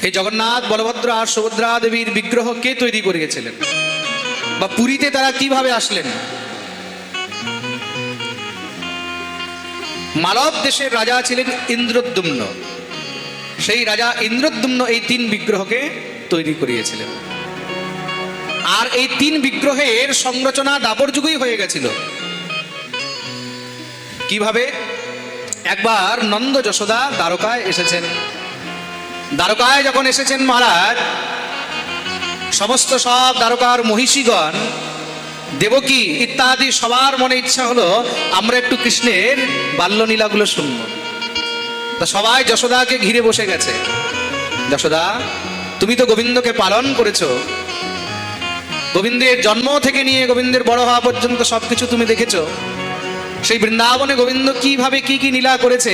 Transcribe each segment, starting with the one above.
এই জগন্নাথ, বলভদ্র আর সুভদ্রা দেবীর বিগ্রহ কে তৈরি করিয়েছিলেন, বা পুরীতে তারা কিভাবে আসলেন? মালব দেশের রাজা ছিলেন ইন্দ্রদ্যুম্ন। সেই রাজা ইন্দ্রদ্যুম্ন এই 3 বিগ্রহকে তৈরি করিয়েছিলেন। আর এই 3 বিগ্রহের সংরচনা দ্বাপর যুগেই হয়ে গেছিল। কিভাবে? একবার নন্দ যশোদা দ্বারকায় এসেছেন। দ্বারকায় যখন এসেছেন মহারাজ, সমস্ত সব দ্বারকার মহিষীগণ, দেবকী ইত্যাদি সবার মনে ইচ্ছা হলো আমরা একটু কৃষ্ণের বাল্যলীলাগুলো শুনব। তা সবাই যশোদাকে ঘিরে বসে গেছে। যশোদা, তুমি তো গোবিন্দকে পালন করেছো, গোবিন্দের জন্ম থেকে নিয়ে গোবিন্দের বড় হওয়া পর্যন্ত সবকিছু তুমি দেখেছো। সেই বৃন্দাবনে গোবিন্দ কিভাবে কি কি লীলা করেছে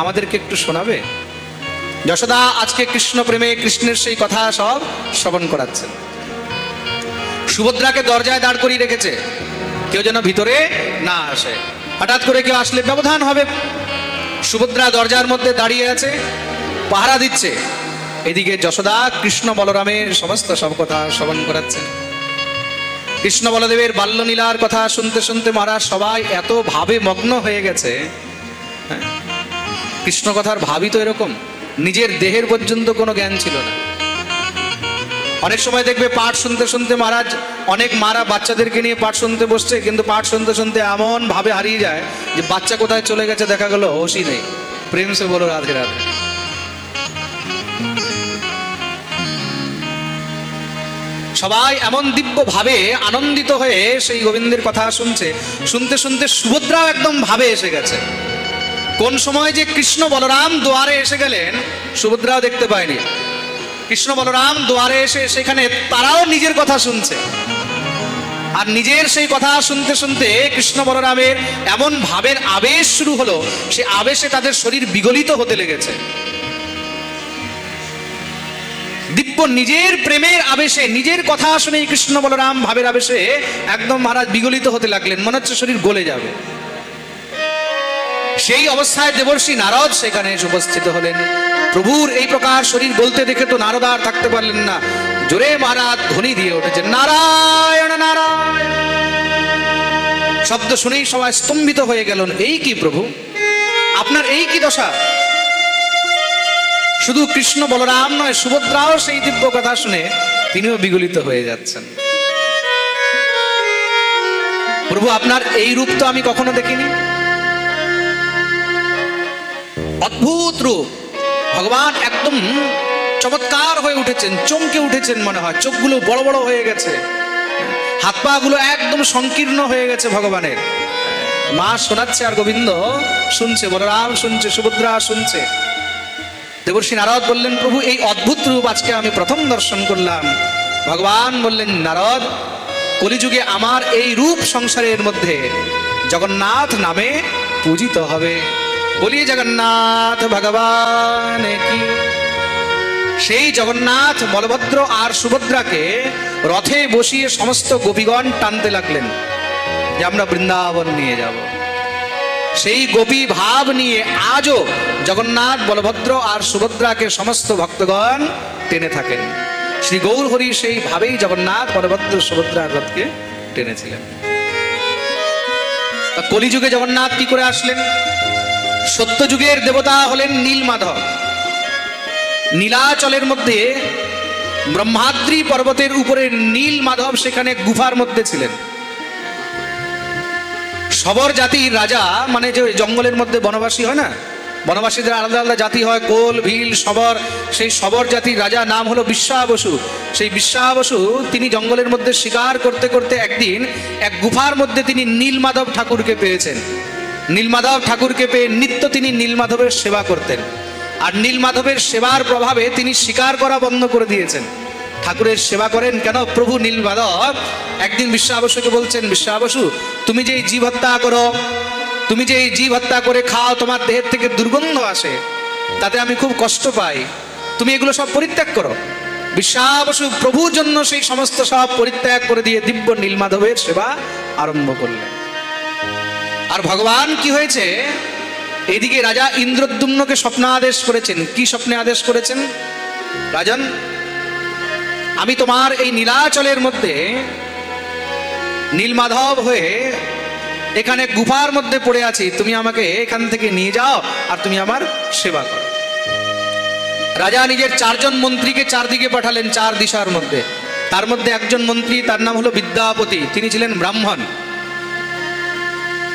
আমাদেরকে একটু শোনাবে? যশোদা আজকে কৃষ্ণ প্রেমে কৃষ্ণের সেই কথা সব শ্রবণ করাচ্ছেন। সুভদ্রাকে দরজায় দাঁড় করিয়ে রেখেছে, কেউ যেন ভিতরে না আসে। হঠাৎ করে কেউ আসলে ব্যবধান হবে। সুভদ্রা দরজার মধ্যে দাঁড়িয়ে আছে, পাহারা দিচ্ছে। এদিকে যশোদা কৃষ্ণ বলরামের সমস্ত সব কথা শ্রবণ করাচ্ছেন। কৃষ্ণ বলদেবের বাল্যলীলার কথা শুনতে শুনতে মহারাজ সবাই এত ভাবে মগ্ন হয়ে গেছে। কৃষ্ণ কথার ভাবই তো এরকম, নিজের দেহের পর্যন্ত কোনো জ্ঞান ছিল না। অনেক সময় দেখবে পাঠ শুনতে শুনতে মহারাজ, অনেক মারা বাচ্চাদেরকে নিয়ে পাঠ শুনতে বসছে, কিন্তু পাঠ শুনতে শুনতে এমন ভাবে হারিয়ে যায় যে বাচ্চা কোথায় চলে গেছে দেখা গেল হোশই নেই। প্রেম সে বলো রাধে রাধে। সবাই এমন দিব্য ভাবে আনন্দিত হয়ে সেই গোবিন্দের কথা শুনছে। শুনতে শুনতে সুভদ্রাও একদম ভাবে এসে গেছে। কোন সময় যে কৃষ্ণ বলরাম দুয়ারে এসে গেলেন সুভদ্রাও দেখতে পায়নি। কৃষ্ণ বলরাম দুয়ারে এসে সেখানে তারাও নিজের কথা শুনছে। আর নিজের সেই কথা শুনতে শুনতে কৃষ্ণ বলরামের এমন ভাবের আবেশ শুরু হলো, সে আবেশে তাদের শরীর বিগলিত হতে লেগেছে। দিব্য নিজের প্রেমের আবেশে, নিজের কথা শুনে কৃষ্ণ বলরাম ভাবের আবেশে একদম মহারাজ বিগলিত হতে লাগলেন, মনে হচ্ছে শরীর গলে যাবে। সেই অবস্থায় দেবর্ষি নারদ সেখানে উপস্থিত হলেন। প্রভুর এই প্রকার শরীর গলতে দেখে তো নারদ আর থাকতে পারলেন না, জোরে মহারাজ ধ্বনি দিয়ে উঠেছেন নারায়ণ নারায়ণ। শব্দ শুনেই সবাই স্তম্ভিত হয়ে গেলেন। এই কি প্রভু, আপনার এই কি দশা? শুধু কৃষ্ণ বলরাম নয়, সুভদ্রাও সেই দিব্য কথা শুনে তিনিও বিগলিত হয়ে যাচ্ছেন। প্রভু আপনার এই রূপ তো আমি কখনো দেখিনি, অদ্ভুত রূপ। ভগবান একদম চমৎকার হয়ে উঠেছেন, চমকে উঠেছেন মনে হয়। চোখগুলো বড় বড় হয়ে গেছে, হাত পা গুলো একদম সংকীর্ণ হয়ে গেছে ভগবানের। মা শোনাচ্ছে আর গোবিন্দ শুনছে, বলরাম শুনছে, সুভদ্রা শুনছে। দেবর্ষি নারদ বললেন প্রভু এই অদ্ভুত রূপ আজকে আমি প্রথম দর্শন করলাম। ভগবান বললেন নারদ, কলিযুগে আমার এই রূপ সংসারের মধ্যে জগন্নাথ নামে পূজিত হবে। বলিয়ে জগন্নাথ ভগবান কি। সেই জগন্নাথ বলভদ্র আর সুভদ্রাকে রথে বসিয়ে সমস্ত গোপীগণ টানতে লাগলেন যে আমরা বৃন্দাবন নিয়ে যাব। সেই গোপী ভাব নিয়ে আজও জগন্নাথ বলভদ্র আর সুভদ্রাকে সমস্ত ভক্তগণ টেনে থাকেন। শ্রী গৌর হরি সেই ভাবেই জগন্নাথ বলভদ্র সুভদ্রার রথকে টেনেছিলেন। কলিযুগে জগন্নাথ কি করে আসলেন? সত্যযুগের দেবতা হলেন নীলমাধব। নীলাচলের মধ্যে ব্রহ্মাদ্রি পর্বতের উপরে নীলমাধব সেখানে গুফার মধ্যে ছিলেন। শবর জাতির রাজা, মানে যে জঙ্গলের মধ্যে বনবাসী হয় না, বনবাসীদের আলাদা আলাদা জাতি হয়, কোল, ভীল, শবর। সেই শবর জাতির রাজা নাম হলো বিশ্বাবসু। সেই বিশ্বাবসু তিনি জঙ্গলের মধ্যে শিকার করতে করতে একদিন এক গুফার মধ্যে তিনি নীলমাধব ঠাকুরকে পেয়েছেন। নীলমাধব ঠাকুরকে পেয়ে নিত্য তিনি নীলমাধবের সেবা করতেন। আর নীলমাধবের সেবার প্রভাবে তিনি শিকার করা বন্ধ করে দিয়েছেন, ঠাকুরের সেবা করেন। কেন? প্রভু নীলমাধব একদিন বিশ্বাবসুকে বলছেন, বিশ্বাবসু তুমি যে জীব হত্যা করো, তুমি যে জীব হত্যা করে খাও, তোমার দেহের থেকে দুর্গন্ধ আসে, তাতে আমি খুব কষ্ট পাই, তুমি এগুলো সব পরিত্যাগ করো। বিশ্বাবসু প্রভুর জন্য সেই সমস্ত সব পরিত্যাগ করে দিয়ে দিব্য নীলমাধবের সেবা আরম্ভ করলেন। আর ভগবান কি হয়েছে, এদিকে রাজা ইন্দ্রদ্যুম্নকে স্বপ্নাদেশ করেছেন। কি স্বপ্নে আদেশ করেছেন? রাজন, আমি তোমার এই নীলাচলের মধ্যে নীলমাধব হয়ে এখানে গুফার মধ্যে পড়ে আছি, তুমি আমাকে এখান থেকে নিয়ে যাও আর তুমি আমার সেবা করো। রাজা নিজের 4 জন মন্ত্রীকে চারদিকে পাঠালেন, 4 দিশার মধ্যে। তার মধ্যে একজন মন্ত্রী, তার নাম হলো বিদ্যাপতি, তিনি ছিলেন ব্রাহ্মণ।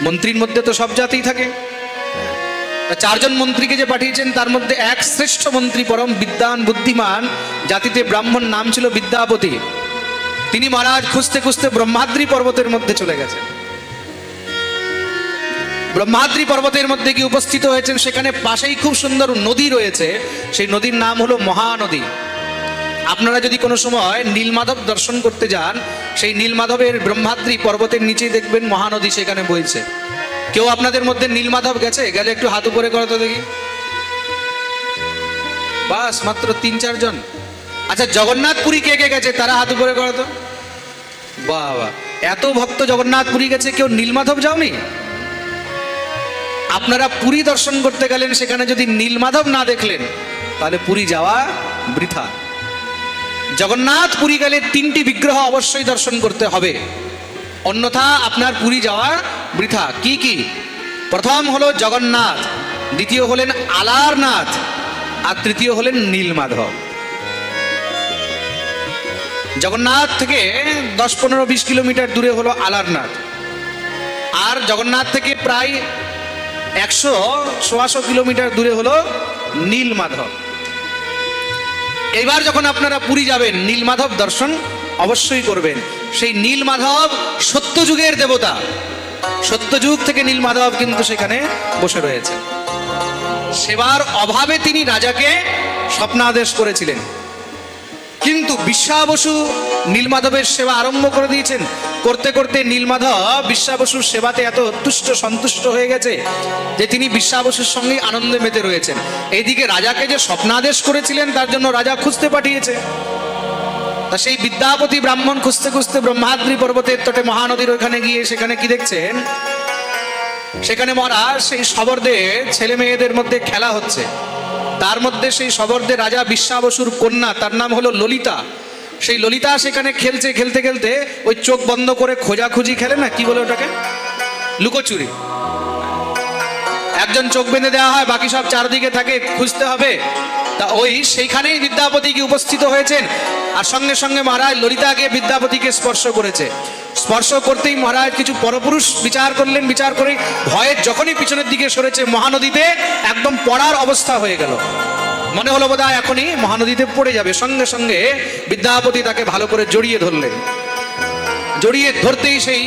মন্ত্রীর মধ্যে তো সব জাতি থাকে। 4 জন মন্ত্রীকে যে পাঠিয়েছেন তার মধ্যে এক শ্রেষ্ঠ মন্ত্রী, পরম বিদ্বান বুদ্ধিমান জাতিতে ব্রাহ্মণ, নাম ছিল বিদ্যাপতি। তিনি মহারাজ খুঁজতে খুঁজতে ব্রহ্মাদ্রি পর্বতের মধ্যে চলে গেছেন। ব্রহ্মাদ্রি পর্বতের মধ্যে গিয়ে উপস্থিত হয়েছেন। সেখানে পাশেই খুব সুন্দর নদী রয়েছে, সেই নদীর নাম হলো মহানদী। আপনারা যদি কোনো সময় নীলমাধব দর্শন করতে যান, সেই নীলমাধবের ব্রহ্মাদ্রি পর্বতের নিচেই দেখবেন মহানদী সেখানে বইছে। কেউ আপনাদের মধ্যে নীলমাধব গেছে? গেলে একটু হাত উপরে করো তো দেখি। বাস মাত্র 3-4 জন। আচ্ছা, জগন্নাথপুরী কে কে গেছে? তারা হাত উপরে করো তো। বাবা, এত ভক্ত জগন্নাথপুরী গেছে, কেউ নীলমাধব যাওনি? আপনারা পুরী দর্শন করতে গেলেন, সেখানে যদি নীলমাধব না দেখলেন তাহলে পুরী যাওয়া বৃথা। জগন্নাথ পুরী গেলে 3টি বিগ্রহ অবশ্যই দর্শন করতে হবে, অন্যথা আপনার পুরী যাওয়া বৃথা। কি কি? প্রথম হলো জগন্নাথ, দ্বিতীয় হলেন আলারনাথ, আর তৃতীয় হলেন নীলমাধব। জগন্নাথ থেকে 10-15-20 কিলোমিটার দূরে হলো আলারনাথ, আর জগন্নাথ থেকে প্রায় 100-125 কিলোমিটার দূরে হলো নীলমাধব। এবার যখন আপনারা পুরী যাবেন, নীলমাধব দর্শন অবশ্যই করবেন। সেই নীলমাধব সত্যযুগের দেবতা, সত্যযুগ থেকে নীলমাধব কিন্তু সেখানে বসে রয়েছে। সেবার অভাবে তিনি রাজাকে স্বপ্নাদেশ করেছিলেন, কিন্তু বিশ্বাবসু নীলমাধবের সেবা আরম্ভ করে দিয়েছেন। করতে করতে নীলমাধব বিশ্বাবসুর সেবাতে এত তুষ্ট সন্তুষ্ট হয়ে গেছে যে তিনি বিশ্বাবসুর সঙ্গে আনন্দে মেতে রয়েছেন। এইদিকে রাজাকে যে স্বপ্নাদেশ করেছিলেন তার জন্য রাজা খুঁজতে পাঠিয়েছে। তা সেই বিদ্যাপতি ব্রাহ্মণ খুঁজতে খুঁজতে ব্রহ্মাদ্রি পর্বতের তটে মহানদীর ওখানে গিয়ে সেখানে কি দেখছেন? সেখানে মহারাজ সেই শবরদের ছেলে মেয়েদের মধ্যে খেলা হচ্ছে। তার মধ্যে সেই শবরদের রাজা বিশ্বাবসুর কন্যা, তার নাম হলো ললিতা। সেই ললিতা সেখানে খেলছে, খেলতে খেলতে ওই চোখ বন্ধ করে খোঁজাখুঁজি খেলে না, কি বলে ওটাকে? লুকোচুরি। একজন চোখ বেঁধে দেওয়া হয়, বাকি সব চারদিকে থাকে, খুঁজতে হবে। তা ওই সেইখানেই বিদ্যাপতি কি উপস্থিত হয়েছেন, আর সঙ্গে সঙ্গে মহারাজ ললিতাকে বিদ্যাপতিকে স্পর্শ করেছে। স্পর্শ করতেই মহারাজ কিছু পরপুরুষ বিচার করলেন, বিচার করে ভয়ে যখনই পিছনের দিকে সরেছে, মহানদীতে একদম পড়ার অবস্থা হয়ে গেল। মনে হলো বোধহয় এখনই মহানদীতে পড়ে যাবে। সঙ্গে সঙ্গে বিদ্যাপতি তাকে ভালো করে জড়িয়ে ধরলেন। জড়িয়ে ধরতেই সেই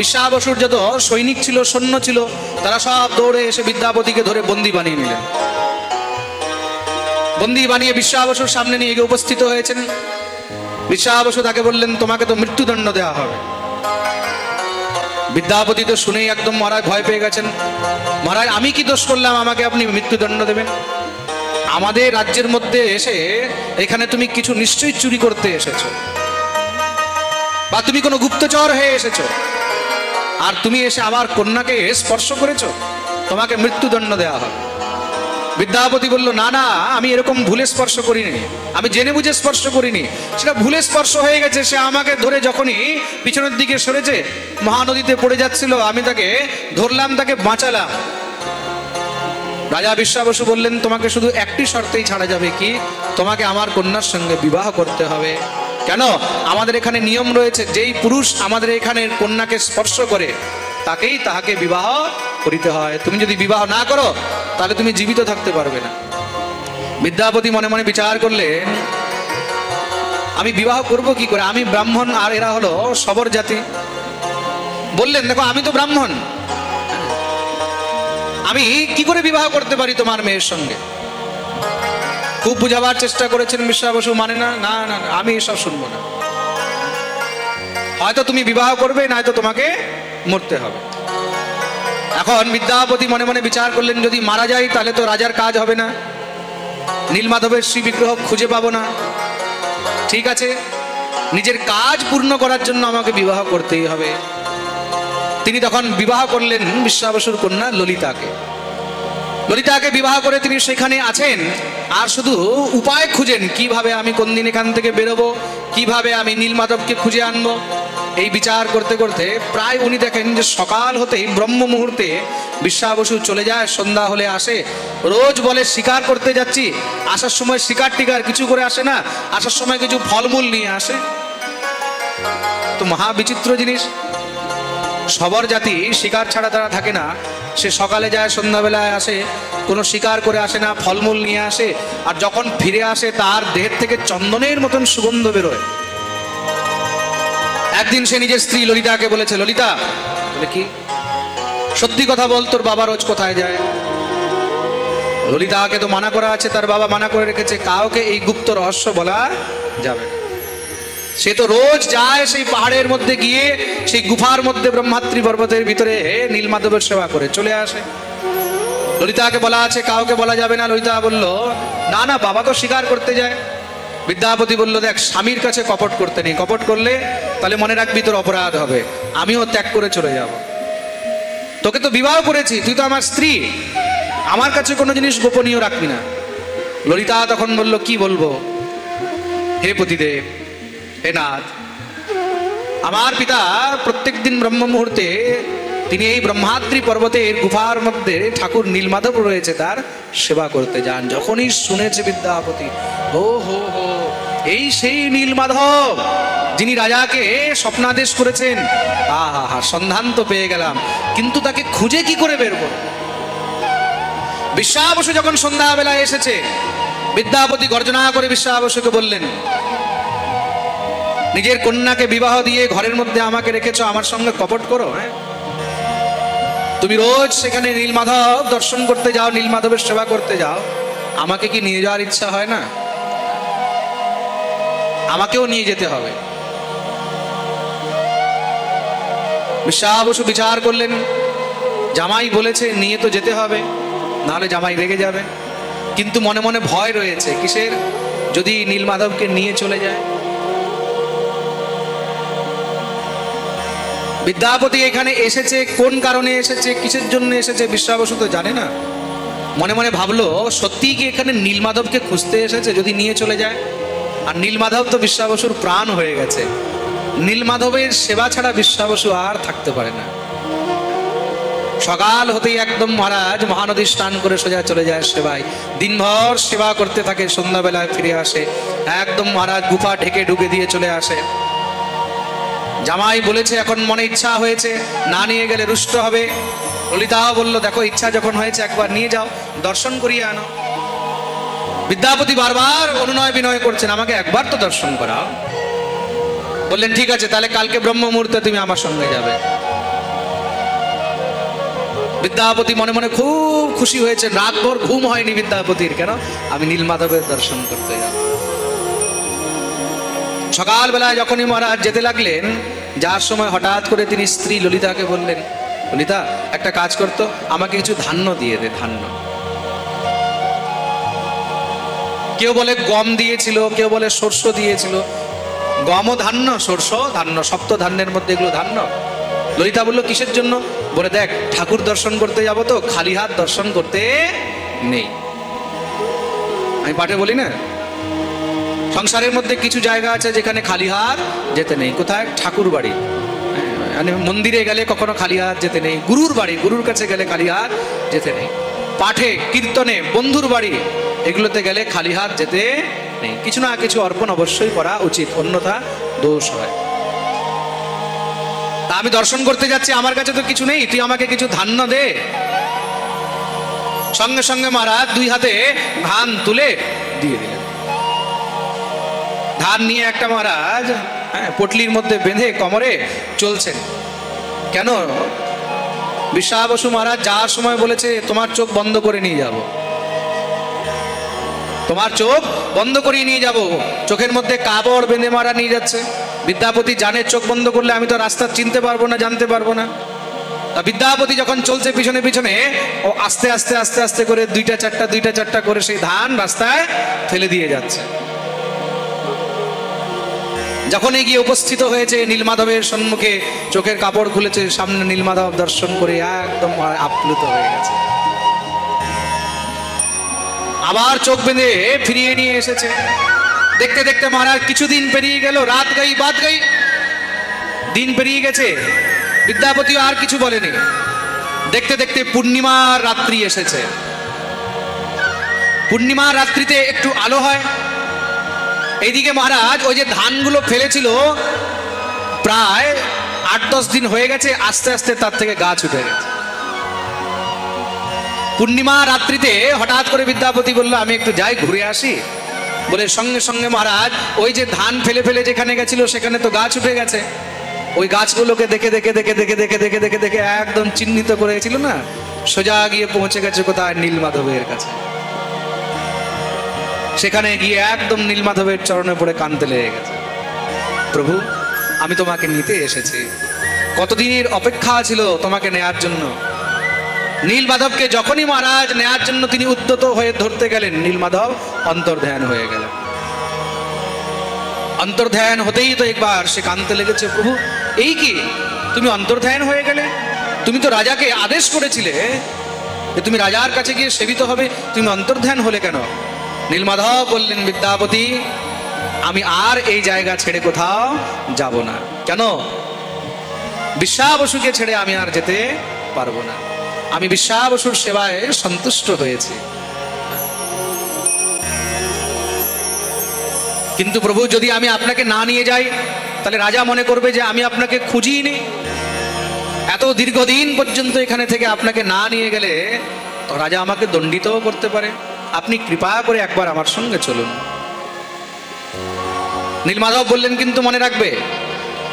বিশ্বাবসুর যত সৈনিক ছিল, সৈন্য ছিল, তারা সব দৌড়ে এসে বিদ্যাপতিকে ধরে বন্দি বানিয়ে নিলেন। বন্দি বানিয়ে বিশ্বাবসুর সামনে নিয়ে গিয়ে উপস্থিত হয়েছেন। বিশ্বাবসু তাকে বললেন, তোমাকে তো মৃত্যুদণ্ড দেওয়া হবে। বিদ্যাপতি তো শুনেই একদম মহারাজ ভয় পেয়ে গেছেন। মহারাজ, আমি কি দোষ করলাম আমাকে আপনি মৃত্যুদণ্ড দেবেন? আমাদের রাজ্যের মধ্যে এসে এখানে তুমি কিছু নিশ্চয়ই চুরি করতে এসেছো, বা তুমি কোনো গুপ্তচর হয়ে এসেছো, আর তুমি এসে আমার কন্যাকে স্পর্শ করেছো, তোমাকে মৃত্যুদণ্ড দেওয়া হবে। বিদ্যাপতি বলল, না না, আমি এরকম ভুলে স্পর্শ করিনি, আমি জেনে বুঝে স্পর্শ করিনি, সেটা ভুলে স্পর্শ হয়ে গেছে। সে আমাকে ধরে যখনই পিছনের দিকে সরেছে, মহানদীতে পড়ে যাচ্ছিল, আমি তাকে ধরলাম, তাকে বাঁচালাম। রাজা বিশ্বাবসু বললেন, তোমাকে শুধু একটি শর্তেই ছাড়া যাবে, কি? তোমাকে আমার কন্যার সঙ্গে বিবাহ করতে হবে। কেন? আমাদের এখানে নিয়ম রয়েছে, যেই পুরুষ আমাদের এখানে কন্যাকে স্পর্শ করে তাহাকে বিবাহ করিতে হয়। তুমি যদি বিবাহ না করো তাহলে তুমি জীবিত থাকতে পারবে না। বিদ্যাপতি মনে মনে বিচার করলেন, আমি বিবাহ করব কি করে? আমি ব্রাহ্মণ, আর এরা হলো শবর জাতি। বললেন, দেখো আমি তো ব্রাহ্মণ, আমি কি করে বিবাহ করতে পারি তোমার মেয়ের সঙ্গে? খুব বুঝাবার চেষ্টা করেছেন বিশ্বাবসু, মানে না, না না, আমি এসব শুনবো না। হয়তো তুমি বিবাহ করবে, নয়তো তোমাকে মরতে হবে। এখন বিদ্যাপতি মনে মনে বিচার করলেন, যদি মারা যায় তাহলে তো রাজার কাজ হবে না, নীলমাধবের শ্রী বিগ্রহ খুঁজে পাবো না। ঠিক আছে, নিজের কাজ পূর্ণ করার জন্য আমাকে বিবাহ করতেই হবে। তিনি তখন বিবাহ করলেন বিশ্বাবসুর কন্যা ললিতাকে। ললিতাকে বিবাহ করে তিনি সেখানে আছেন, আর শুধু উপায় খুঁজেন কিভাবে আমি কোন দিন এখান থেকে বেরোবো, কিভাবে আমি নীলমাধবকে খুঁজে আনবো। এই বিচার করতে করতে প্রায় উনি দেখেন যে সকাল হতেই ব্রহ্ম মুহূর্তে বিশ্বা বসু চলে যায়, সন্ধ্যা হলে আসে। রোজ বলে শিকার করতে যাচ্ছি, আসার সময় শিকার টিকার কিছু করে আসে না, আসার সময় কিছু ফলমূল নিয়ে আসে। তো মহা বিচিত্র জিনিস, সবর জাতি শিকার ছাড়া তারা থাকে না। সে সকালে যায়, সন্ধ্যাবেলায় আসে, কোনো শিকার করে আসে না, ফলমূল নিয়ে আসে। আর যখন ফিরে আসে তার দেহের থেকে চন্দনের মতন সুগন্ধ বেরোয়। একদিন সে নিজের স্ত্রী ললিতাকে বলেছে, ললিতা, বলে কি, সত্যি কথা বল, তোর বাবা রোজ কোথায় যায়? ললিতাকে তো মানা করা আছে, তার বাবা মানা করে রেখেছে, কাউকে এই গুপ্ত রহস্য বলা যাবে। সে তো রোজ যায় সেই পাহাড়ের মধ্যে গিয়ে সেই গুফার মধ্যে ব্রহ্মাত্রী পর্বতের ভিতরে নীলমাধবের সেবা করে চলে আসে। ললিতাকে বলা আছে কাউকে বলা যাবে না। ললিতা বলল, না না, বাবা তো শিকার করতে যায়। বিদ্যাপতি বলল, দেখ, স্বামীর কাছে কপট করতে নেই, কপট করলে তাহলে মনে রাখবি তোর অপরাধ হবে, আমিও ত্যাগ করে চলে যাব। তোকে তো বিবাহ করেছি, তুই তো আমার স্ত্রী, আমার কাছে কোনো জিনিস গোপনীয় রাখবি না। ললিতা তখন বলল, কি বলবো? হে পতিদেব, হে নাথ, আমার পিতা প্রত্যেক দিন ব্রহ্ম মুহূর্তে তিনি এই ব্রহ্মাদ্রি পর্বতের গুফার মধ্যে ঠাকুর নীলমাধব রয়েছে তার সেবা করতে যান। যখনই শুনেছে বিদ্যাপতি, ও হো হো, এই সেই নীলমাধব যিনি রাজাকে স্বপ্নাদেশ করেছেন। আহা হা, সন্ধান তো পেয়ে গেলাম, কিন্তু তাকে খুঁজে কি করে বের করব? বিশ্বা বসু যখন সন্ধ্যাবেলায় এসেছে, বিদ্যাপতি গর্জনা করে বিশ্বা বসুকে বললেন, নিজের কন্যাকে বিবাহ দিয়ে ঘরের মধ্যে আমাকে রেখেছো, আমার সঙ্গে কপট করো? হ্যাঁ, তুমি রোজ সেখানে নীলমাধব দর্শন করতে যাও, নীলমাধবের সেবা করতে যাও, আমাকে কি নিয়ে যাওয়ার ইচ্ছা হয় না? আমাকেও নিয়ে যেতে হবে। বিশ্বা বসু বিচার করলেন, জামাই বলেছে নিয়ে তো যেতে হবে, নাহলে জামাই রেগে যাবে। কিন্তু মনে মনে ভয় রয়েছে, কিসের? যদি নীলমাধবকে নিয়ে চলে যায়। বিদ্যাপতি এখানে এসেছে কোন কারণে এসেছে, কিসের জন্য এসেছে, বিশ্বা বসু তো জানে না। মনে মনে ভাবলো, সত্যিই কি এখানে নীলমাধবকে খুঁজতে এসেছে? যদি নিয়ে চলে যায়। আর নীলমাধব তো বিশ্বা বসুর প্রাণ হয়ে গেছে, নীলমাধবের সেবা ছাড়া বিশ্বা বসু আর থাকতে পারে না। সকাল হতেই একদম মহারাজ মহানদী স্নান করে সোজা চলে যায় সেবায়, দিনভর সেবা করতে থাকে, সন্ধ্যাবেলায় ফিরে আসে। একদম মহারাজ গুফা ঢেকে ঢুকে দিয়ে চলে আসে। জামাই বলেছে এখন মনে ইচ্ছা হয়েছে, না নিয়ে গেলে রুষ্ট হবে। ললিতাও বলল, দেখো, ইচ্ছা যখন হয়েছে একবার নিয়ে যাও, দর্শন করিয়ে আনো। বিদ্যাপতি বারবার অনুনয় বিনয় করছেন, আমাকে একবার তো দর্শন করাও। বললেন, ঠিক আছে, তাহলে কালকে ব্রহ্ম মুহূর্তে তুমি আমার সঙ্গে যাবে। বিদ্যাপতি মনে মনে খুব খুশি হয়েছে, রাতভর ঘুম হয়নি বিদ্যাপতির। কেন? আমি নীলমাধবের দর্শন করতে যাব। সকালবেলায় যখনই মহারাজ যেতে লাগলেন, যার সময় হঠাৎ করে তিনি স্ত্রী ললিতাকে বললেন, ললিতা, একটা কাজ করতো, আমাকে কিছু ধান্য দিয়ে দে। ধান্য, কেউ বলে গম দিয়েছিল, কেউ বলে শস্য দিয়েছিল। গমও ধান্য, শস্য ধান্য, সপ্ত ধান্যের মধ্যে এগুলো ধান্য। ললিতা বলল, কিসের জন্য? বলে, দেখ, ঠাকুর দর্শন করতে যাব তো, খালি হাত দর্শন করতে নেই। আমি পাঠে বলি না, সংসারের মধ্যে কিছু জায়গা আছে যেখানে খালি হাত যেতে নেই। কোথায়? ঠাকুর বাড়ি, মানে মন্দিরে গেলে কখনো খালি হাত যেতে নেই, গুরুর বাড়ি, গুরুর কাছে গেলে খালি হাত যেতে নেই, পাঠে, কীর্তনে, বন্ধুর বাড়ি, এগুলোতে গেলে খালি হাত যেতে নেই। কিছু না কিছু অর্পণ অবশ্যই করা উচিত, অন্যথা দোষ হয়। তা আমি দর্শন করতে যাচ্ছি, আমার কাছে তো কিছু নেই, তুই আমাকে কিছু ধান্য দে। সঙ্গে সঙ্গে মহারাজ দুই হাতে ধান তুলে দিয়ে দিলেন। ধান নিয়ে একটা মহারাজ পটলির মধ্যে বেঁধে কোমরে চলছেন। কেন? বিশ্বা বসু মহারাজ যাওয়ার সময় বলেছে, তোমার চোখ বন্ধ করে নিয়ে যাব, তোমার চোখ বন্ধ করিয়ে নিয়ে যাব। চোখের মধ্যে কাপড় বেঁধে মারা নিয়ে যাচ্ছে। বিদ্যাপতি জানে চোখ বন্ধ করলে আমি তো রাস্তা চিনতে পারবো না, জানতে পারবো না। তা বিদ্যাপতি যখন চলছে পিছনে পিছনে, ও আস্তে আস্তে আস্তে আস্তে করে দুইটা চারটা করে সেই ধান রাস্তায় ফেলে দিয়ে যাচ্ছে। যখন গিয়ে উপস্থিত হয়েছে নীলমাধবের সম্মুখে, চোখের কাপড় খুলেছে, সামনে নীলমাধব দর্শন করে একদম আপ্লুত হয়ে গেছে। আবার চোখ বেঁধে ফিরিয়ে নিয়ে এসেছে। দেখতে দেখতে মহারাজ কিছুদিন পেরিয়ে গেল, রাত গাই বাদ গাই, দিন পেরিয়ে গেছে, বিদ্যাপতি আর কিছু বলেনি। দেখতে দেখতে পূর্ণিমার রাত্রি এসেছে। পূর্ণিমার রাত্রিতে একটু আলো হয়। এইদিকে মহারাজ ওই যে ধানগুলো ফেলেছিল প্রায় 8-10 দিন হয়ে গেছে, আস্তে আস্তে তার থেকে গাছ উঠে গেছে। পূর্ণিমা রাত্রিতে হঠাৎ করে বিদ্যাপতি বলল আমি একটু যাই ঘুরে আসি। বলে সঙ্গে সঙ্গে মহারাজ ওই যে ধান ফেলে ফেলে যেখানে গেছিল সেখানে তো গাছ উঠে গেছে। ওই গাছগুলোকে দেখে দেখে দেখে দেখে দেখে দেখে দেখে দেখে একদম চিহ্নিত করেছিল না, সোজা গিয়ে পৌঁছে গেছে কোথায়? নীলমাধবের কাছে। সেখানে গিয়ে একদম নীলমাধবের চরণে পড়ে কাঁদতে লেগে গেছে। প্রভু, আমি তোমাকে নিতে এসেছি, কতদিনের অপেক্ষা ছিল তোমাকে নেয়ার জন্য। নীলমাধবকে যখনই মহারাজ নেয়ার জন্য তিনি উদ্যত হয়ে ধরতে গেলেন, নীলমাধব অন্তর্ধান হয়ে গেলেন। অন্তর্ধান হতেই তো একবার সে কাঁদতে লেগেছে, প্রভু এই কি তুমি অন্তর্ধান হয়ে গেলে? তুমি তো রাজাকে আদেশ করেছিলে যে তুমি রাজার কাছে গিয়ে সেবিত হবে, তুমি অন্তর্ধান হলে কেন? নীলমাধব বললেন, বিদ্যাপতি আমি আর এই জায়গা ছেড়ে কোথাও যাব না। কেন? বিশ্বাবসুকে ছেড়ে আমি আর যেতে পারবো না। আমি বিশ্বাবসুর সেবায় সন্তুষ্ট হয়েছি। কিন্তু প্রভু যদি আমি আপনাকে না নিয়ে যাই তাহলে রাজা মনে করবে যে আমি আপনাকে খুঁজিনি। এত দীর্ঘদিন পর্যন্ত এখানে থেকে আপনাকে না নিয়ে গেলে তো রাজা আমাকে দণ্ডিতও করতে পারে। আপনি কৃপা করে একবার আমার সঙ্গে চলুন। নীলমাধব বললেন, কিন্তু মনে রাখবে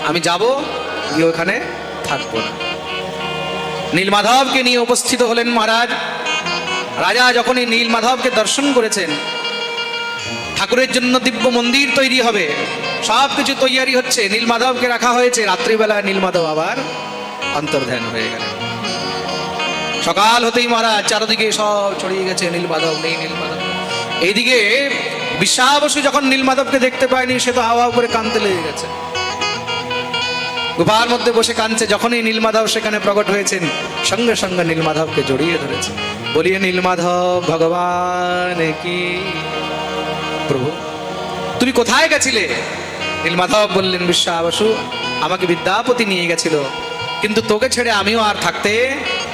আমি যাব, গিয়ে ওখানে থাকবো না। নীলমাধবকে নিয়ে উপস্থিত হলেন মহারাজ। রাজা যখনই নীলমাধবকে দর্শন করেছেন, ঠাকুরের জন্য দিব্য মন্দির তৈরি হবে, সব কিছু তৈয়ারি হচ্ছে, নীলমাধবকে রাখা হয়েছে। রাত্রিবেলা নীলমাধব আবার অন্তর্ধান হয়ে গেলেন। সকাল হতেই মহারাজ চারদিকে সব ছড়িয়ে গেছে, নীলমাধব নেই, নীলমাধব। এইদিকে বিশ্বাবসু যখন নীলমাধবকে দেখতে পায়নি, সে তো হাওয়া করে কাঁদতে লেগে গেছে, গুফার মধ্যে বসে কাঁদছে। যখনই নীলমাধব সেখানে প্রকট হয়েছেন, সঙ্গে সঙ্গে নীলমাধবকে জড়িয়ে ধরেছে, বলিয়ে নীলমাধব ভগবান কি। প্রভু তুমি কোথায় গেছিলে? নীলমাধব বললেন, বিশ্বাবসু আমাকে বিদ্যাপতি নিয়ে গেছিল, কিন্তু তোকে ছেড়ে আমিও আর থাকতে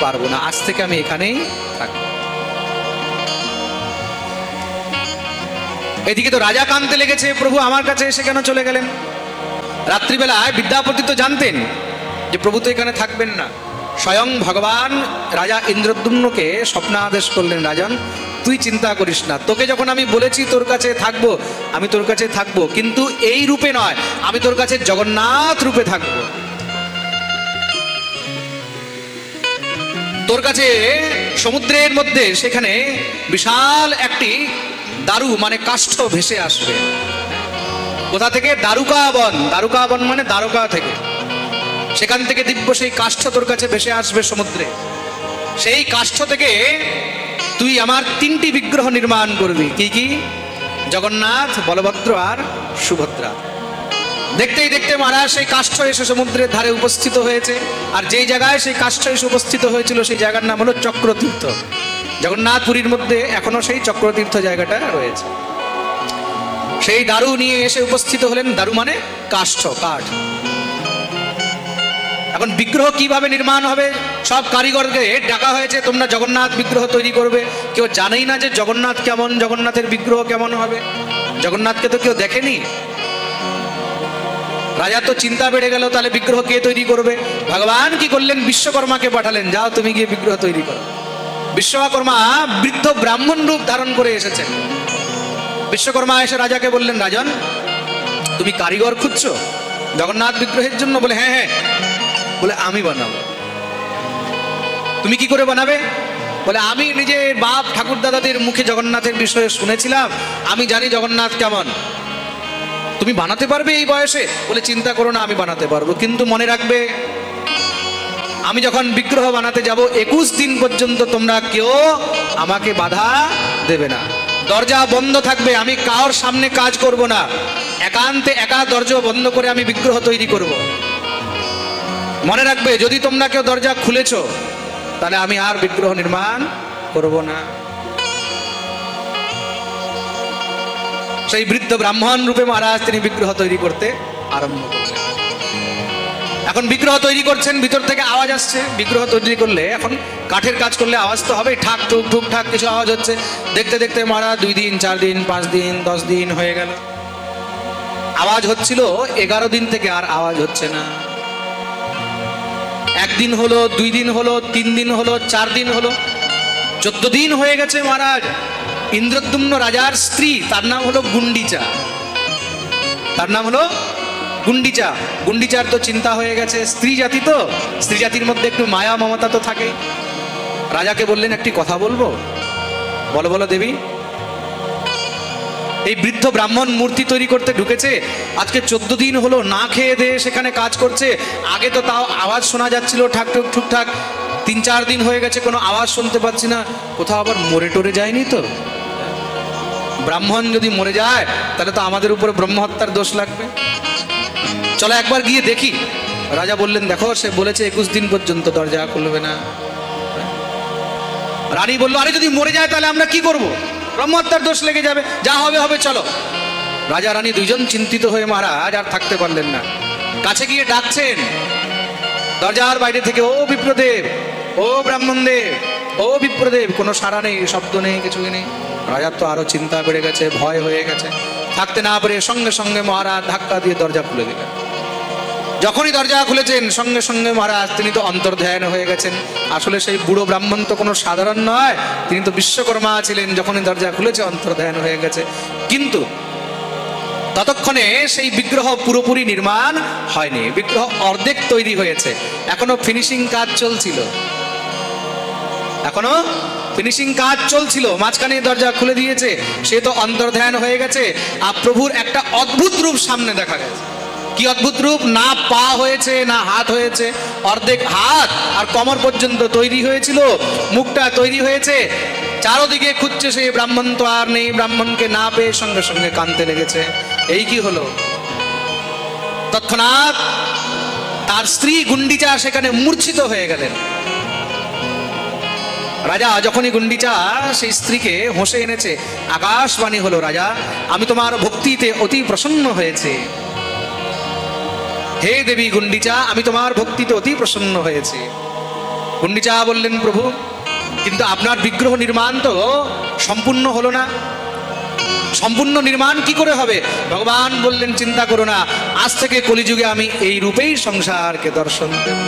পারবো না, আজ থেকে আমি এখানেই থাকবো। এদিকে তো রাজা কাঁদতে লেগেছে, প্রভু আমার কাছে এসে কেন চলে গেলেন? রাত্রিবেলায় বিদ্যাপতি তো জানতেন যে প্রভু তো এখানে থাকবেন না। স্বয়ং ভগবান রাজা ইন্দ্রদ্যুম্নকে স্বপ্নাদেশ করলেন, রাজন তুই চিন্তা করিস না, তোকে যখন আমি বলেছি তোর কাছে থাকবো, আমি তোর কাছে থাকবো, কিন্তু এই রূপে নয়, আমি তোর কাছে জগন্নাথ রূপে থাকবো। তোর কাছে সমুদ্রের মধ্যে সেখানে বিশাল একটি দারু মানে কাষ্ঠ ভেসে আসবে। কোথা থেকে? দ্বারকা বন। দ্বারকা বন মানে দ্বারকা থেকে, সেখান থেকে দিব্য সেই কাষ্ঠ তোর কাছে ভেসে আসবে সমুদ্রে। সেই কাষ্ঠ থেকে তুই আমার 3টি বিগ্রহ নির্মাণ করবি। কি কি? জগন্নাথ, বলভদ্র আর সুভদ্রা। দেখতেই দেখতে মহারাজ সেই কাষ্ঠ এসে সমুদ্রের ধারে উপস্থিত হয়েছে। আর যেই জায়গায় সেই কাষ্ঠ এসে উপস্থিত হয়েছিল সেই জায়গার নাম হলো চক্রতীর্থ। জগন্নাথ পুরীর মধ্যে এখনো সেই চক্রতীর্থ জায়গাটা রয়েছে। সেই দারু নিয়ে এসে উপস্থিত হলেন। দারু মানে কাষ্ঠ, কাঠ। এখন বিগ্রহ কিভাবে নির্মাণ হবে? সব কারিগরকে ডাকা হয়েছে, তোমরা জগন্নাথ বিগ্রহ তৈরি করবে। কেউ জানেই না যে জগন্নাথ কেমন, জগন্নাথের বিগ্রহ কেমন হবে। জগন্নাথকে তো কেউ দেখেনি। রাজা তো চিন্তা বেড়ে গেল, তাহলে বিগ্রহ কে তৈরি করবে? ভগবান কি করলেন? বিশ্বকর্মাকে পাঠালেন, যাও তুমি গিয়ে বিগ্রহ তৈরি করো। বিশ্বকর্মা বৃদ্ধ ব্রাহ্মণ রূপ ধারণ করে এসেছেন। বিশ্বকর্মা এসে রাজাকে বললেন, রাজন তুমি কারিগর খুঁজছো জগন্নাথ বিগ্রহের জন্য? বলে হ্যাঁ হ্যাঁ। বলে আমি বানাবো। তুমি কি করে বানাবে? বলে আমি নিজের বাপ ঠাকুর দাদাদের মুখে জগন্নাথের বিষয়ে শুনেছিলাম, আমি জানি জগন্নাথ কেমন। তুমি বানাতে পারবে এই বয়সে? বলে চিন্তা করো না, আমি বানাতে পারবো, কিন্তু মনে রাখবে আমি যখন বিগ্রহ বানাতে যাব 21 দিন পর্যন্ত তোমরা কেউ আমাকে বাধা দেবে না। দরজা বন্ধ থাকবে, আমি কারোর সামনে কাজ করব না, একান্তে একা দরজা বন্ধ করে আমি বিগ্রহ তৈরি করব। মনে রাখবে যদি তোমরা কেউ দরজা খুলেছো তাহলে আমি আর বিগ্রহ নির্মাণ করব না। সেই বৃদ্ধ ব্রাহ্মণ রূপে মহারাজ তিনি বিগ্রহ তৈরি করতে আরম্ভ করলেন। এখন বিগ্রহ তৈরি করছেন, ভিতর থেকে আওয়াজ আসছে। বিগ্রহ তৈরি করলে এখন কাঠের কাজ করলে আওয়াজ তো হবে, ঠাক ঠুক ঠুক ঠাক কিছু আওয়াজ হচ্ছে। দেখতে দেখতে মহারাজ 2 দিন 4 দিন 5 দিন 10 দিন হয়ে গেল। আওয়াজ হচ্ছিল 11 দিন থেকে আর আওয়াজ হচ্ছে না। 1 দিন হলো, 2 দিন হলো, 3 দিন হলো, 4 দিন হলো, 14 দিন হয়ে গেছে। মহারাজ ইন্দ্রদ্যুম্ন রাজার স্ত্রী, তার নাম হলো গুন্ডিচা, তার নাম হলো গুন্ডিচা। গুন্ডিচার তো চিন্তা হয়ে গেছে, স্ত্রী জাতি তো, স্ত্রী জাতির মধ্যে একটু মায়া মমতা তো থাকে। রাজাকে বললেন একটি কথা বলবো। বলো বলো দেবী। এই বৃদ্ধ ব্রাহ্মণ মূর্তি তৈরি করতে ঢুকেছে, আজকে 14 দিন হলো না খেয়ে দিয়ে সেখানে কাজ করছে। আগে তো তাও আওয়াজ শোনা যাচ্ছিল ঠাক ঠুক ঠুকঠাক, 3-4 দিন হয়ে গেছে কোনো আওয়াজ শুনতে পাচ্ছি না। কোথাও আবার মরে টরে যায়নি তো? ব্রাহ্মণ যদি মরে যায় তাহলে তো আমাদের উপরে ব্রহ্মহত্যার দোষ লাগবে। চলো একবার গিয়ে দেখি। রাজা বললেন দেখো সে বলেছে 21 দিন পর্যন্ত দরজা খুলবে না। রানী বলল আরে যদি মরে যায় তাহলে আমরা কি করব? ব্রহ্মহত্যার দোষ লেগে যাবে, যা হবে হবে চলো। রাজা রানী দুইজন চিন্তিত হয়ে মহারাজ আর থাকতে পারলেন না। কাছে গিয়ে ডাকছেন দরজার বাইরে থেকে, ও বিপ্রদেব, ও ব্রাহ্মণদেব, ও বিপ্রদেব। কোনো সাড়া নেই, শব্দ নেই, কিছুই নেই। রাজার তো আরো চিন্তা বেড়ে গেছে, ভয় হয়ে গেছে। থাকতে না পেরে সঙ্গে সঙ্গে মহারাজ ধাক্কা দিয়ে দরজা খুলে দিলেন। যখনই দরজা খুলেছেন সঙ্গে সঙ্গে মহারাজ তিনি তো অন্তর্ধ্যান হয়ে গেছেন। আসলে সেই বুড়ো ব্রাহ্মণ তো কোনো সাধারণ নয়, তিনি তো বিশ্বকর্মা ছিলেন। যখনই দরজা খুলেছে অন্তর্ধ্যান হয়ে গেছে। কিন্তু ততক্ষণে সেই বিগ্রহ পুরোপুরি নির্মাণ হয়নি, বিগ্রহ অর্ধেক তৈরি হয়েছে, এখনো ফিনিশিং কাজ চলছিল, এখনো ফিনিশিং কাজ চলছিল। মাঝখানে দরজা খুলে দিয়েছে, সে তো অন্তর্ধ্যান হয়ে গেছে। আর প্রভুর একটা অদ্ভুত রূপ সামনে দেখা গেছে। কি অদ্ভুত রূপ? না পা হয়েছে না হাত হয়েছে, অর্ধেক হাত আর কোমর পর্যন্ত তৈরি হয়েছিল, মুখটা তৈরি হয়েছে। চারদিকে খুঁজছে সেই ব্রাহ্মণ, তো আর নেই। ব্রাহ্মণকে না পেয়ে সঙ্গে সঙ্গে কাঁদতে লেগেছে। এই কি হলো? তৎক্ষণাৎ তার স্ত্রী গুন্ডিচা সেখানে মূর্ছিত হয়ে গেলেন। রাজা যখনই গুন্ডিচা সেই স্ত্রীকে হোঁশে এনেছে, আকাশবাণী হলো, রাজা আমি তোমার ভক্তিতে অতি প্রসন্ন হয়েছে। হে দেবী গুন্ডিচা, আমি তোমার ভক্তিতে অতি প্রসন্ন হয়েছে। গুন্ডিচা বললেন প্রভু কিন্তু আপনার বিগ্রহ নির্মাণ তো সম্পূর্ণ হলো না। সম্পূর্ণ নির্মাণ কি করে হবে? ভগবান বললেন চিন্তা করো না, আজ থেকে কলিযুগে আমি এই রূপেই সংসারকে দর্শন দেব।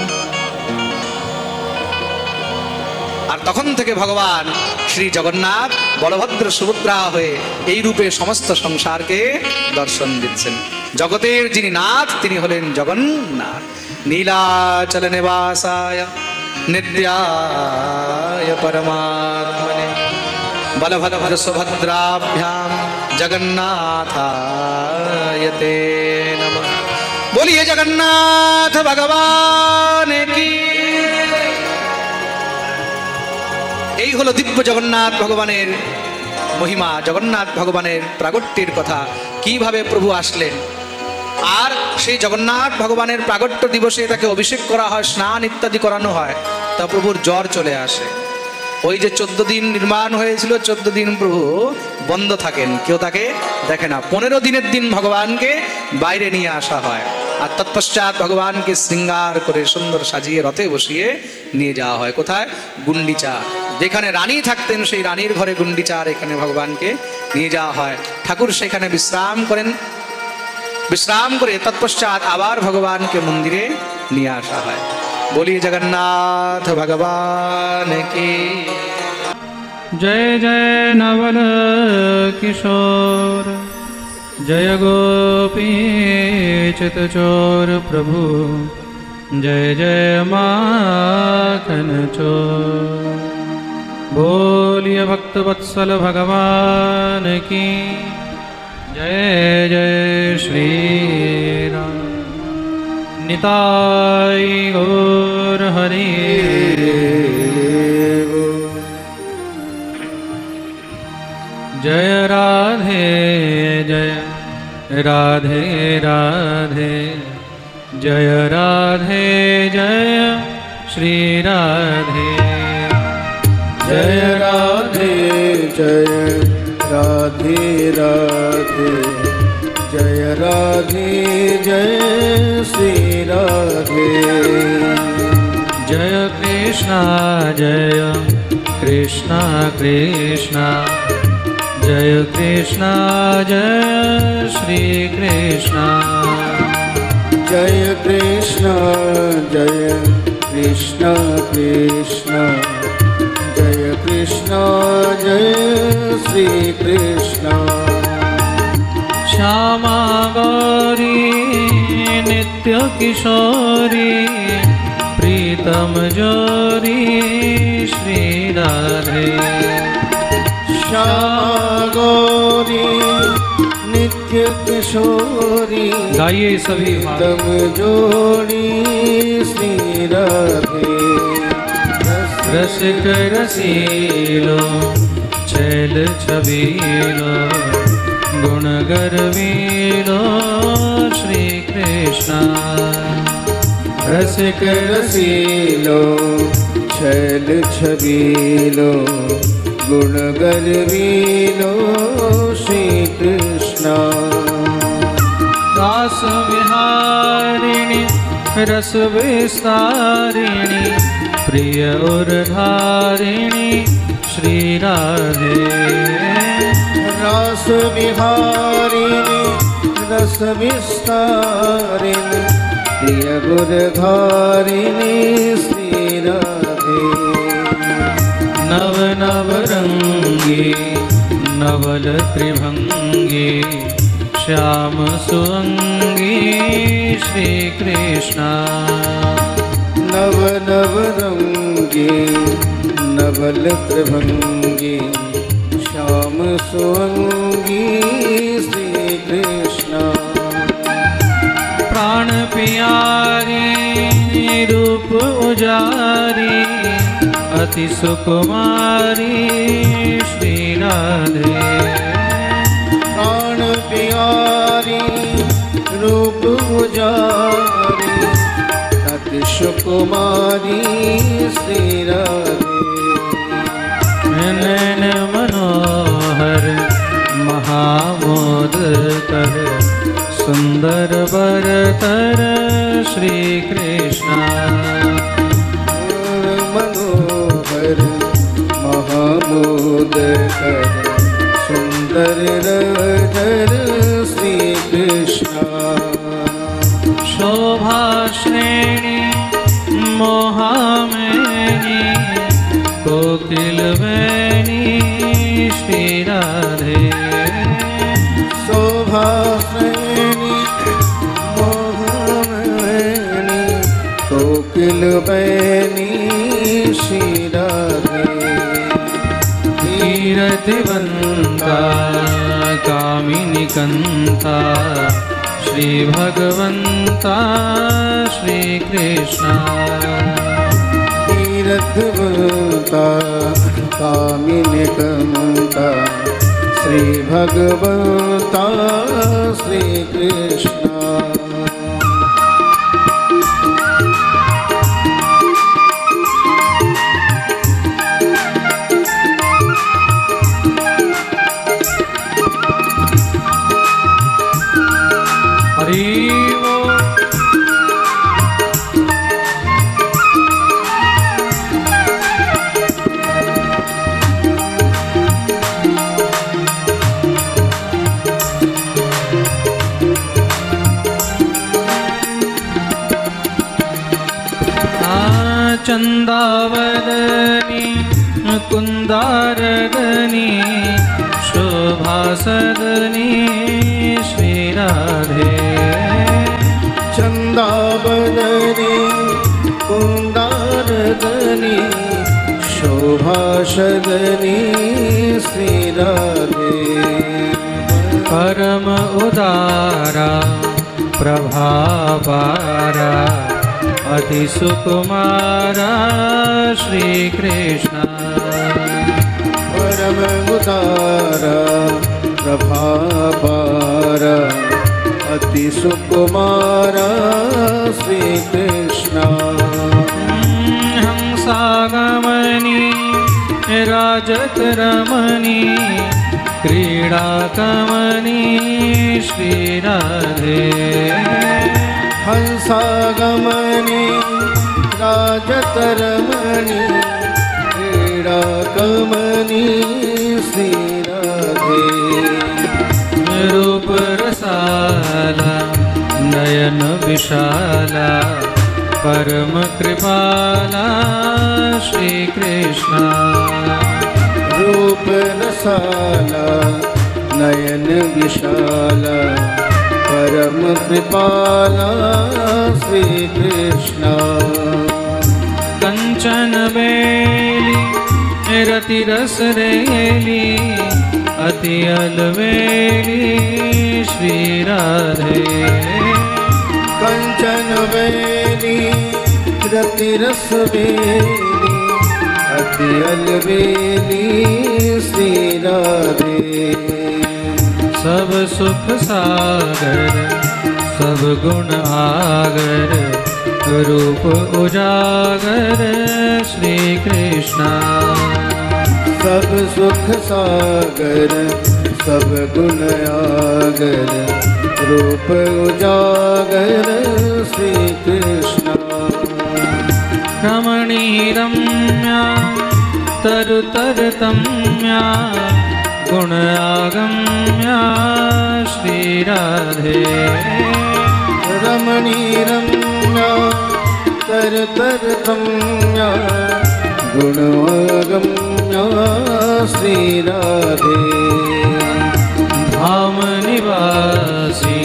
আর তখন থেকে ভগবান শ্রী জগন্নাথ বলভদ্র সুভদ্রা হয়ে এই রূপে সমস্ত সংসারকে দর্শন দিচ্ছেন। জগতের যিনি নাথ তিনি হলেন জগন্নাথ। নীলাচল নিবাসায় নিত্যায় পরমাত্মনে বলভদ্র সুভদ্রাভ্যাম জগন্নাথায় তে নমঃ। बोलिए जगन्नाथ भगवान की। এই হলো দিব্য জগন্নাথ ভগবানের মহিমা, জগন্নাথ ভগবানের প্রাগট্যের কথা, কিভাবে প্রভু আসলেন। আর সেই জগন্নাথ ভগবানের প্রাগট্য দিবসে তাকে অভিষেক করা হয়, স্নান ইত্যাদি করানো হয়, তা প্রভুর জ্বর চলে আসে। ওই যে 14 দিন নির্মাণ হয়েছিল, 14 দিন প্রভু বন্ধ থাকেন, কেউ তাকে দেখে না। 15 দিনের দিন ভগবানকে বাইরে নিয়ে আসা হয়। আর তৎপশ্চাৎ ভগবানকে শৃঙ্গার করে সুন্দর সাজিয়ে রথে বসিয়ে নিয়ে যাওয়া হয়। কোথায়? গুন্ডিচা। যেখানে রানী থাকতেন সেই রানীর ঘরে গুন্ডিচার এখানে ভগবানকে নিয়ে যাওয়া হয়। ঠাকুর সেখানে বিশ্রাম করেন। বিশ্রাম করে তৎপশ্চাৎ আবার ভগবানকে মন্দিরে নিয়ে আসা হয়। बोलिए जगन्नाथ भगवान की जय जय नवल किशोर जय गोपी चितचोर प्रभु जय जय माखन चोर। बोलिए भक्तवत्सल भगवान की जय जय श्री राम। निताय गौर हरि। जय राधे जय राधे राधे जय राधे जय श्री राधे। जय राधे जय राधे राधे राधे जय राधे जय श्री राधे। जय कृष्णा कृष्णा जय कृष्णा जय श्री कृष्णा। जय कृष्णा कृष्णा जय कृष्णा जय श्री कृष्णा। श्यामा गौरी नित्य किशोरी प्रीतम जोरी श्री राधे। श्यामा गौरी नित्य किशोरी गाइए सभी प्रीतम जोड़ी श्री राधे। रसिक रसीलो छैल छबीलो गुण गर्वीलो श्री कृष्णा। रसिक रसीलो छैल छबीलो गुण गर्वीलो श्री कृष्णा। दास विहारिणी रस विस्तारिणी प्रिय उर्धारिणी श्री राधे। रस विहारिणी रस विस्तारिणी प्रिय गुरधारिणी श्री राधे। नव नव रंगी नवल त्रिभंगी श्याम सुअंगी श्री कृष्णा। नव नव रंगी नवल त्रिभंगी श्याम सुअंगी श्री कृष्णा। प्राण प्यारी रूप उजारी अति सुकुमारी श्री राधे। प्राण प्यारी रूप उजारी अति सुकुमारी श्री राधे। नैन मनोहर महामोद कर सुंदर बरतर श्री कृष्णा। मनोहर महामोद कर सुंदर रधर श्री कृष्णा। शोभा श्रेणी मोहामेनी कोकिल वेणी श्री राधे। शोभा श्रेणी मोहामेनी कोकिल वेणी श्री राधे। कीर्तिवंता कामिनी कंता श्री भगवंता श्री कृष्णा। तीर्थवंता कामिनी कंता श्री भगवंता श्री कृष्णा। चंदावदनी कुंदारदनी शोभासदनी श्री राधे। चंदावदनी कुंदारदनी शोभासदनी श्री राधे। परम उदारा प्रभापारा अति सुकुमारा श्री कृष्णा। परम उदारा प्रभापारा अति सुकुमारा श्री कृष्णा। हंसागमनी राजत रमणी क्रीडा कमनी श्री राधे हंसागमनी राजतरमणि क्रीडा कमनी श्री राधे रूप रसाला नयन विशाला परम कृपाला श्री कृष्ण रूप रसाला नयन विशाला परम कृपाला श्री कृष्ण कंचन बेली रति रस रेली अति अलवेली श्री राधे कंचन बेली रति रस बेली अति अलवेली श्री राधे सब सुख सागर सब गुण आगर रूप उजागर श्री कृष्ण सब सुख सागर सब गुण आगर रूप उजागर श्री कृष्ण रमणी रम्या तरु तरतम्या गुण आगम्या श्री राधे रमणी रम्या तर तरतम्या गुण आगम्या श्री राधे धाम निवासी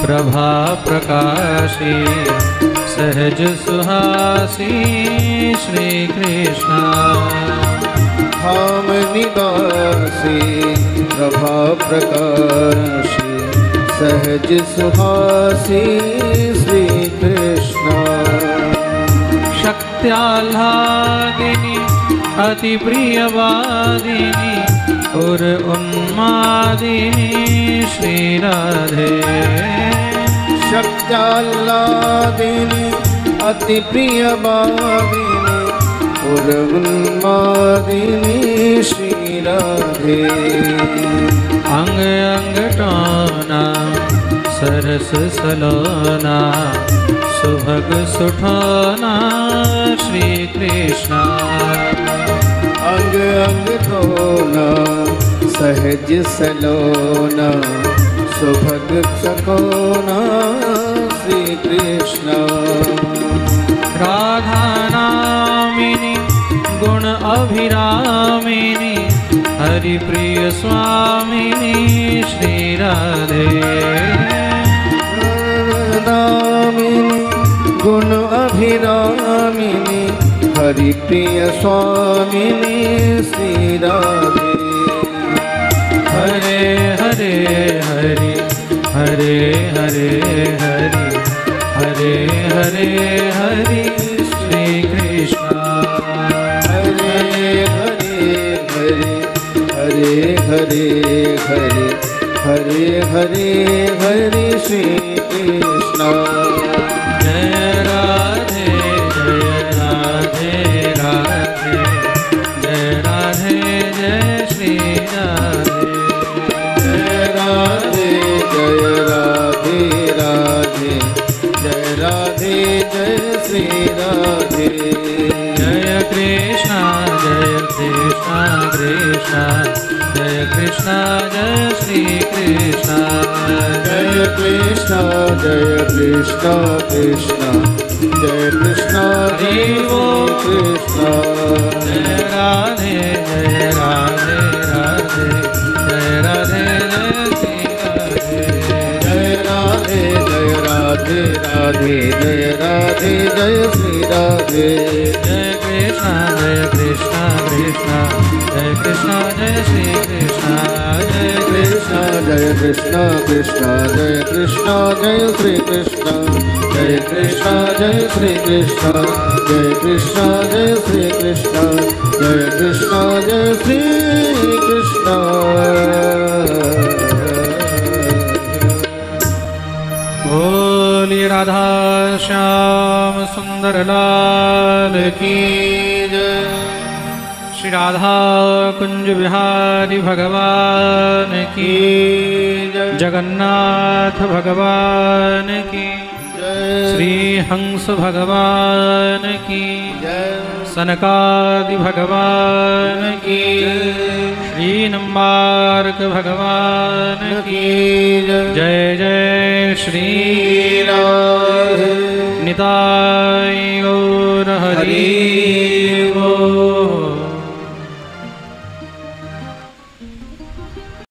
प्रभा प्रकाशी सहज सुहासी श्री कृष्ण धाम निवासी प्रभा प्रकाशी सहज सुहासी श्री कृष्ण शक्त्याह्लादिनी अति प्रियवादिनी और उन्मादिनी श्री राधे शक्त्याह्लादिनी अति प्रियवादिनी और उन्मादिनी श्री राधे अंग अंग टोना सरस सलोना सुभग सुठोना श्री कृष्ण अंग अंग टोना सहज सलोना सुभग सकोना श्री कृष्ण राधा नामिनी गुण अभिरामिनी हरि प्रिय स्वामिनी श्री राधे नामिनी गुण अभिरामिनी हरि प्रिय स्वामिनी श्री राधे हरे हरे हरे हरे हरे हरे हरे हरे हरे श्री कृष्ण हरे हरे हरे हरे हरे हरे हरे हरे हरे श्री कृष्ण जय राधे राधे राधे जय राधे जय श्री राधे जय राधे जय राधे राधे जय राधे जय श्री राधे जय कृष्ण कृष्ण जय कृष्ण जय श्री कृष्ण जय कृष्ण कृष्ण जय कृष्ण हरि बोल कृष्ण जय राधे राधे जय राधे जय श्री राधे जय राधे जय श्री राधे जय कृष्ण कृष्ण जय कृष्ण जय श्री कृष्ण जय कृष्ण जय कृष्ण कृष्ण जय कृष्ण जय श्री कृष्ण जय कृष्ण जय श्री कृष्ण जय कृष्ण जय श्री कृष्ण जय कृष्ण जय श्री कृष्ण बोली राधा श्याम सुंदर लाल की जय श्री श्री राधा कुंज बिहारी भगवान की जय जगन्नाथ भगवान की श्री हंस भगवान की सनकादि भगवान की श्री नम्बार्क भगवान की जय जय श्री राधे निताय गौर हरि